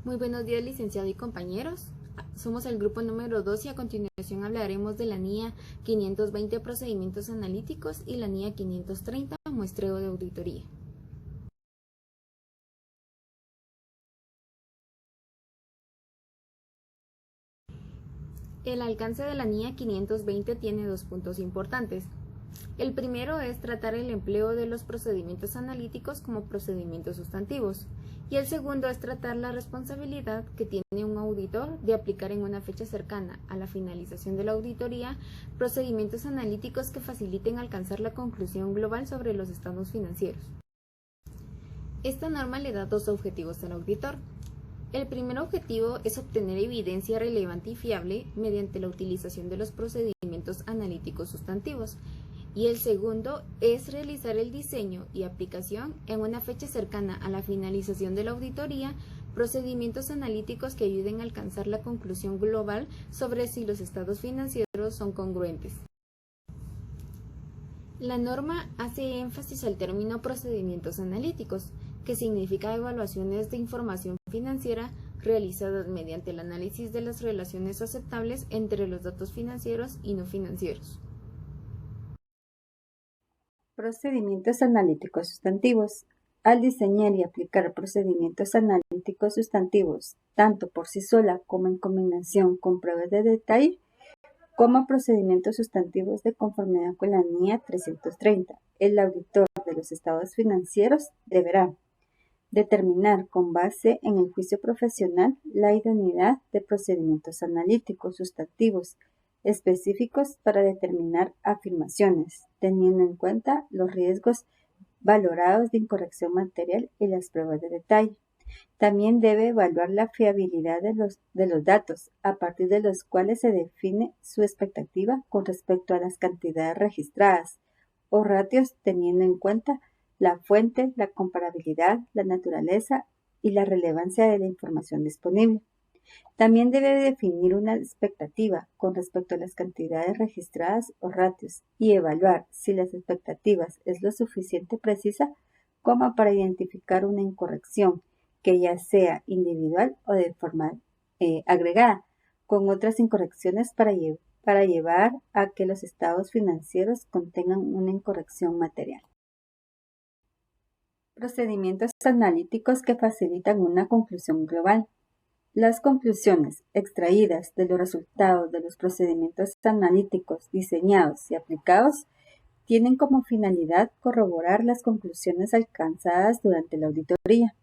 Muy buenos días, licenciado y compañeros. Somos el grupo número 2 y a continuación hablaremos de la NIA 520 procedimientos analíticos y la NIA 530 muestreo de auditoría. El alcance de la NIA 520 tiene dos puntos importantes. El primero es tratar el empleo de los procedimientos analíticos como procedimientos sustantivos, y el segundo es tratar la responsabilidad que tiene un auditor de aplicar en una fecha cercana a la finalización de la auditoría procedimientos analíticos que faciliten alcanzar la conclusión global sobre los estados financieros. Esta norma le da dos objetivos al auditor. El primer objetivo es obtener evidencia relevante y fiable mediante la utilización de los procedimientos analíticos sustantivos, y el segundo es realizar el diseño y aplicación en una fecha cercana a la finalización de la auditoría, procedimientos analíticos que ayuden a alcanzar la conclusión global sobre si los estados financieros son congruentes. La norma hace énfasis al término procedimientos analíticos, que significa evaluaciones de información financiera realizadas mediante el análisis de las relaciones aceptables entre los datos financieros y no financieros. Procedimientos analíticos sustantivos. Al diseñar y aplicar procedimientos analíticos sustantivos, tanto por sí sola como en combinación con pruebas de detalle, como procedimientos sustantivos de conformidad con la NIA 330, el auditor de los estados financieros deberá determinar con base en el juicio profesional la idoneidad de procedimientos analíticos sustantivos específicos para determinar afirmaciones, teniendo en cuenta los riesgos valorados de incorrección material y las pruebas de detalle. También debe evaluar la fiabilidad de los datos, a partir de los cuales se define su expectativa con respecto a las cantidades registradas, o ratios teniendo en cuenta la fuente, la comparabilidad, la naturaleza y la relevancia de la información disponible. También debe definir una expectativa con respecto a las cantidades registradas o ratios y evaluar si las expectativas es lo suficiente precisa como para identificar una incorrección que ya sea individual o de forma agregada, con otras incorrecciones para llevar a que los estados financieros contengan una incorrección material. Procedimientos analíticos que facilitan una conclusión global. Las conclusiones extraídas de los resultados de los procedimientos analíticos diseñados y aplicados tienen como finalidad corroborar las conclusiones alcanzadas durante la auditoría.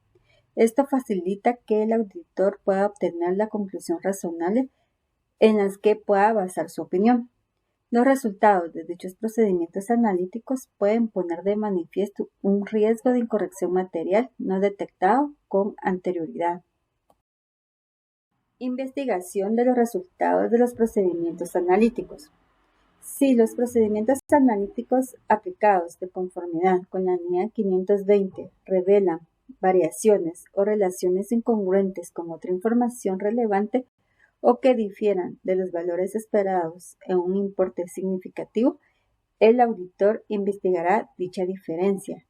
Esto facilita que el auditor pueda obtener la conclusión razonable en las que pueda basar su opinión. Los resultados de dichos procedimientos analíticos pueden poner de manifiesto un riesgo de incorrección material no detectado con anterioridad. Investigación de los resultados de los procedimientos analíticos. Si los procedimientos analíticos aplicados de conformidad con la NIA 520 revelan variaciones o relaciones incongruentes con otra información relevante o que difieran de los valores esperados en un importe significativo, el auditor investigará dicha diferencia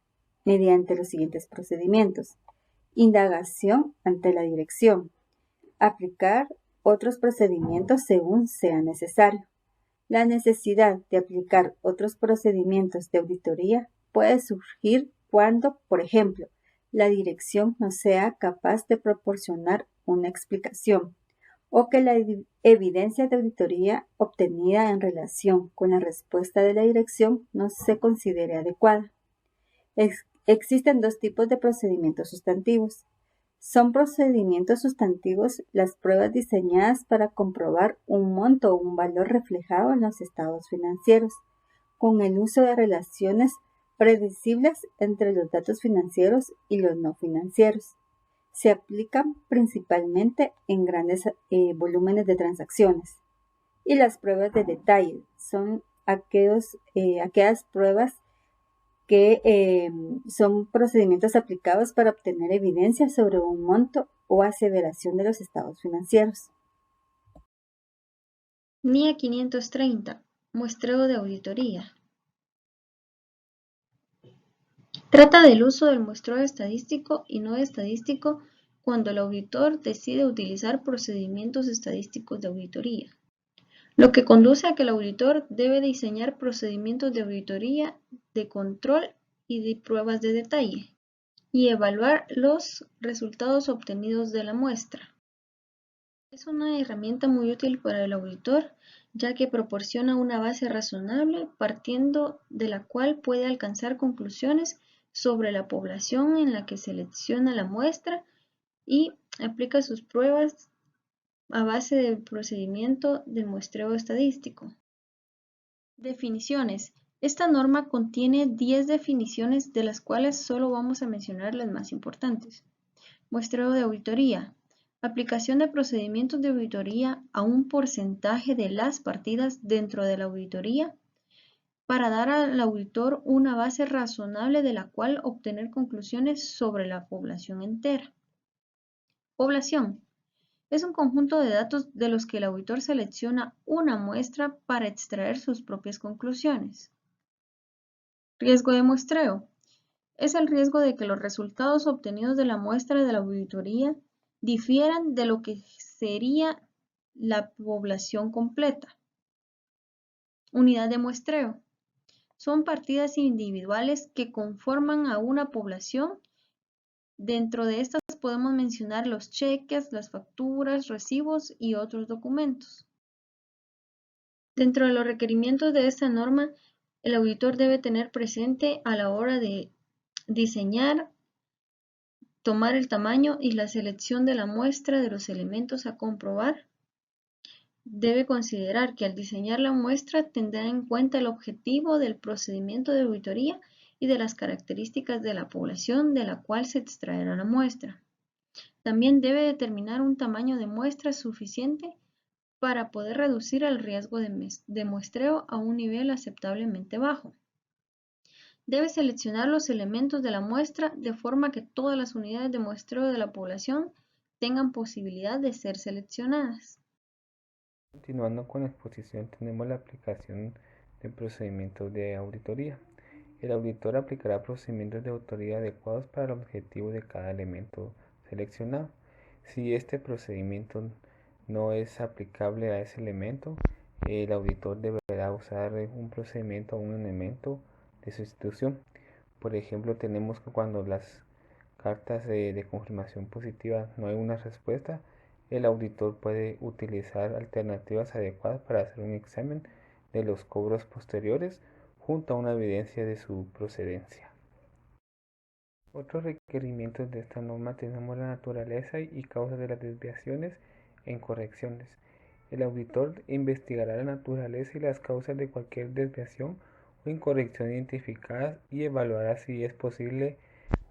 mediante los siguientes procedimientos: indagación ante la dirección, aplicar otros procedimientos según sea necesario. La necesidad de aplicar otros procedimientos de auditoría puede surgir cuando, por ejemplo, la dirección no sea capaz de proporcionar una explicación o que la evidencia de auditoría obtenida en relación con la respuesta de la dirección no se considere adecuada. Existen dos tipos de procedimientos sustantivos. Son procedimientos sustantivos las pruebas diseñadas para comprobar un monto o un valor reflejado en los estados financieros, con el uso de relaciones predecibles entre los datos financieros y los no financieros. Se aplican principalmente en grandes volúmenes de transacciones. Y las pruebas de detalle son aquellas pruebas que son procedimientos aplicados para obtener evidencia sobre un monto o aseveración de los estados financieros. NIA 530, muestreo de auditoría. Trata del uso del muestreo estadístico y no estadístico cuando el auditor decide utilizar procedimientos estadísticos de auditoría, lo que conduce a que el auditor debe diseñar procedimientos de auditoría, de control y de pruebas de detalle, y evaluar los resultados obtenidos de la muestra. Es una herramienta muy útil para el auditor, ya que proporciona una base razonable partiendo de la cual puede alcanzar conclusiones sobre la población en la que selecciona la muestra y aplica sus pruebas a base del procedimiento de muestreo estadístico. Definiciones. Esta norma contiene 10 definiciones, de las cuales solo vamos a mencionar las más importantes. Muestreo de auditoría. Aplicación de procedimientos de auditoría a un porcentaje de las partidas dentro de la auditoría para dar al auditor una base razonable de la cual obtener conclusiones sobre la población entera. Población. Es un conjunto de datos de los que el auditor selecciona una muestra para extraer sus propias conclusiones. Riesgo de muestreo. Es el riesgo de que los resultados obtenidos de la muestra de la auditoría difieran de lo que sería la población completa. Unidad de muestreo. Son partidas individuales que conforman a una población. Dentro de estas podemos mencionar los cheques, las facturas, recibos y otros documentos. Dentro de los requerimientos de esta norma, el auditor debe tener presente a la hora de diseñar, tomar el tamaño y la selección de la muestra de los elementos a comprobar. Debe considerar que al diseñar la muestra tendrá en cuenta el objetivo del procedimiento de auditoría y de las características de la población de la cual se extraerá la muestra. También debe determinar un tamaño de muestra suficiente para poder reducir el riesgo de muestreo a un nivel aceptablemente bajo. Debe seleccionar los elementos de la muestra de forma que todas las unidades de muestreo de la población tengan posibilidad de ser seleccionadas. Continuando con la exposición, tenemos la aplicación de procedimientos de auditoría. El auditor aplicará procedimientos de auditoría adecuados para el objetivo de cada elemento seleccionado. Si este procedimiento no es aplicable a ese elemento, el auditor deberá usar un procedimiento o un elemento de sustitución. Por ejemplo, tenemos que cuando las cartas de confirmación positiva no hay una respuesta, el auditor puede utilizar alternativas adecuadas para hacer un examen de los cobros posteriores junto a una evidencia de su procedencia. Otros requerimientos de esta norma tenemos la naturaleza y causas de las desviaciones e incorrecciones. El auditor investigará la naturaleza y las causas de cualquier desviación o incorrección identificadas y evaluará si es posible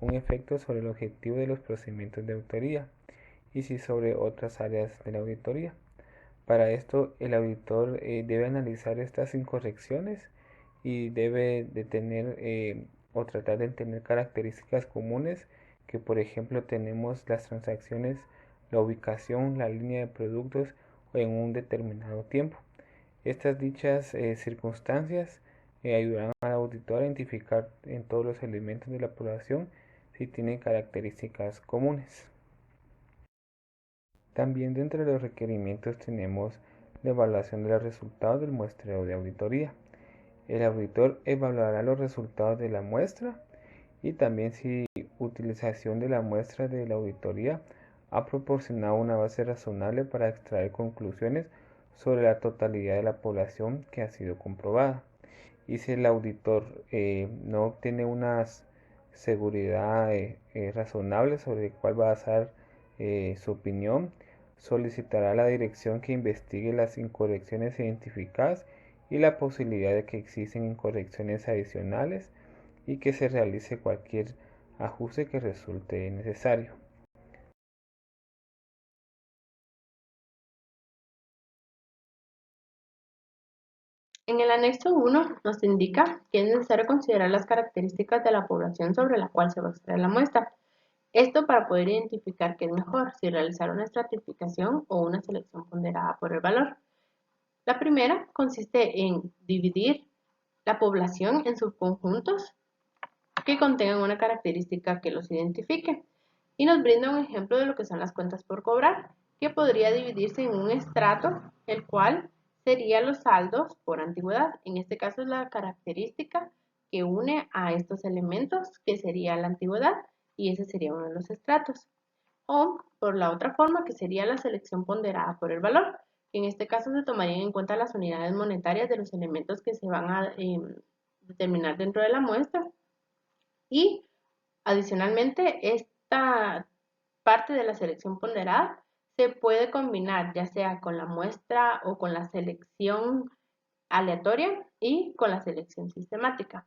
un efecto sobre el objetivo de los procedimientos de auditoría y si sobre otras áreas de la auditoría. Para esto, el auditor debe analizar estas incorrecciones y debe de tener o tratar de tener características comunes que, por ejemplo, tenemos las transacciones, la ubicación, la línea de productos en un determinado tiempo. Estas dichas circunstancias ayudarán al auditor a identificar en todos los elementos de la población si tienen características comunes. También dentro de los requerimientos tenemos la evaluación de los resultados del muestreo de auditoría. El auditor evaluará los resultados de la muestra y también si utilización de la muestra de la auditoría ha proporcionado una base razonable para extraer conclusiones sobre la totalidad de la población que ha sido comprobada. Y si el auditor no obtiene una seguridad razonable sobre cuál va a ser su opinión, solicitará a la dirección que investigue las incorrecciones identificadas y la posibilidad de que existen incorrecciones adicionales y que se realice cualquier ajuste que resulte necesario. En el anexo 1 nos indica que es necesario considerar las características de la población sobre la cual se va a extraer la muestra. Esto para poder identificar qué es mejor, si realizar una estratificación o una selección ponderada por el valor. La primera consiste en dividir la población en subconjuntos que contengan una característica que los identifique. y nos brinda un ejemplo de lo que son las cuentas por cobrar, que podría dividirse en un estrato, el cual sería los saldos por antigüedad. En este caso es la característica que une a estos elementos, que sería la antigüedad, y ese sería uno de los estratos. O por la otra forma, que sería la selección ponderada por el valor, que en este caso se tomarían en cuenta las unidades monetarias de los elementos que se van a determinar dentro de la muestra. Y adicionalmente, esta parte de la selección ponderada se puede combinar ya sea con la muestra o con la selección aleatoria y con la selección sistemática.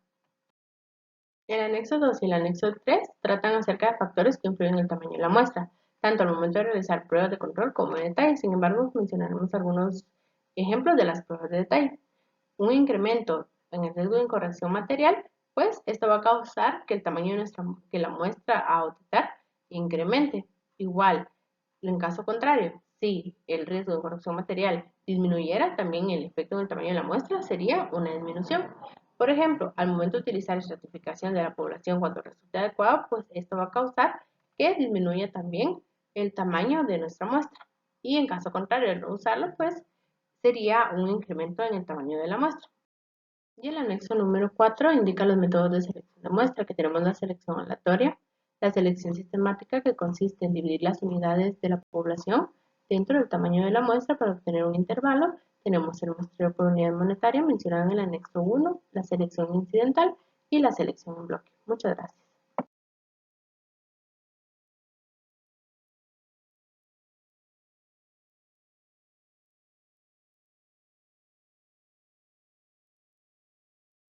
El anexo 2 y el anexo 3 tratan acerca de factores que influyen en el tamaño de la muestra, tanto al momento de realizar pruebas de control como de detalle. Sin embargo, mencionaremos algunos ejemplos de las pruebas de detalle. Un incremento en el riesgo de incorrección material, pues esto va a causar que el tamaño de que la muestra a auditar incremente. Igual, en caso contrario, si el riesgo de incorrección material disminuyera, también el efecto en el tamaño de la muestra sería una disminución. Por ejemplo, al momento de utilizar estratificación de la población cuando resulte adecuado, pues esto va a causar que disminuya también el tamaño de nuestra muestra. Y en caso contrario de no usarlo, pues sería un incremento en el tamaño de la muestra. Y el anexo número 4 indica los métodos de selección de muestra, que tenemos la selección aleatoria, la selección sistemática, que consiste en dividir las unidades de la población dentro del tamaño de la muestra para obtener un intervalo. Tenemos el muestreo por unidad monetaria mencionado en el anexo 1, la selección incidental y la selección en bloque. Muchas gracias.